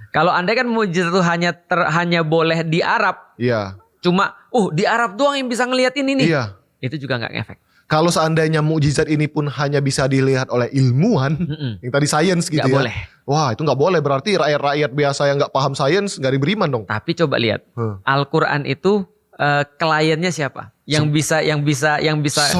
Kalau andai kan mukjizat itu hanya boleh di Arab, Iya. cuma di Arab doang yang bisa ngelihat ini nih. Iya. Itu juga nggak ngefek. Kalau seandainya mukjizat ini pun hanya bisa dilihat oleh ilmuwan, yang tadi sains gitu Nggak ya. boleh. Wah itu nggak boleh, berarti rakyat-rakyat biasa yang nggak paham sains nggak beriman dong. Tapi coba lihat, Al-Quran itu kliennya siapa? Yang bisa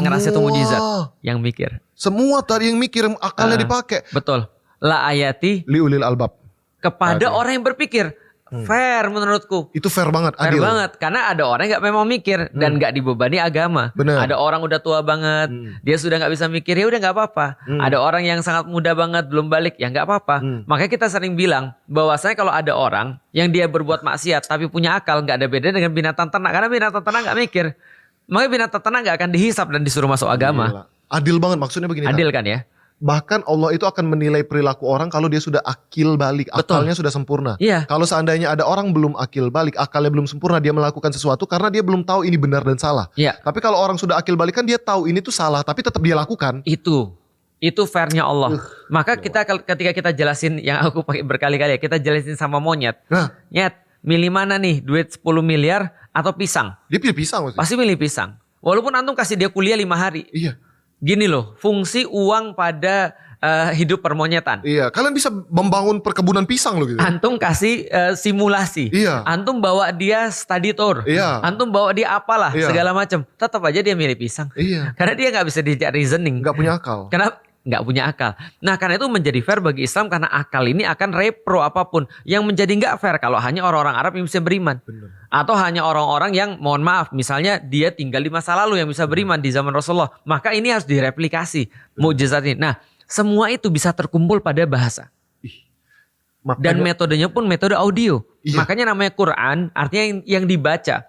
ngerasa itu mukjizat, yang mikir. Semua tadi yang mikir, akalnya dipakai. Betul. La ayati Liulil albab. kepada orang yang berpikir. Fair menurutku. Itu fair banget, Fair adil. banget. Karena ada orang yang gak memang mikir. Dan gak dibebani agama. Bener. Ada orang udah tua banget. Dia sudah gak bisa mikir. Ya udah gak apa-apa. Ada orang yang sangat muda banget. Belum balik. Ya gak apa-apa. Makanya kita sering bilang. Bahwasanya kalau ada orang. Yang dia berbuat maksiat. Tapi punya akal. Gak ada beda dengan binatang ternak. Karena binatang ternak gak mikir. Makanya binatang ternak gak akan dihisap. Dan disuruh masuk agama. Gila. Adil banget, maksudnya begini. Adil kan ya. Bahkan Allah itu akan menilai perilaku orang kalau dia sudah akil balik, Betul. akalnya sudah sempurna. Iya. Kalau seandainya ada orang belum akil balik, akalnya belum sempurna, dia melakukan sesuatu karena dia belum tahu ini benar dan salah. Iya. Tapi kalau orang sudah akil balik kan dia tahu ini tuh salah, tapi tetap dia lakukan. Itu fairnya Allah. Maka ketika kita jelasin yang aku pakai berkali-kali ya, kita jelasin sama monyet. Nah, Nyet, milih mana nih? Duit 10 miliar atau pisang? dia pilih pisang maksudnya. Pasti milih pisang. Walaupun antum kasih dia kuliah 5 hari. Iya. Gini loh, fungsi uang pada hidup permonyetan. Iya, kalian bisa membangun perkebunan pisang loh gitu. Antum kasih simulasi. Iya. Antum bawa dia study tour. Iya. Antum bawa dia apalah Iya. segala macam. Tetap aja dia milih pisang. Iya. Karena dia nggak bisa diajak reasoning. Nggak punya akal. Karena nggak punya akal. Nah karena itu menjadi fair bagi Islam karena akal ini akan repro apapun. Yang menjadi nggak fair kalau hanya orang-orang Arab yang bisa beriman. Bener. Atau hanya orang-orang yang mohon maaf. Misalnya dia tinggal di masa lalu yang bisa beriman di zaman Rasulullah. Maka ini harus direplikasi mukjizat ini. Nah semua itu bisa terkumpul pada bahasa. Dan metodenya pun metode audio. Iya. Makanya namanya Quran artinya yang dibaca.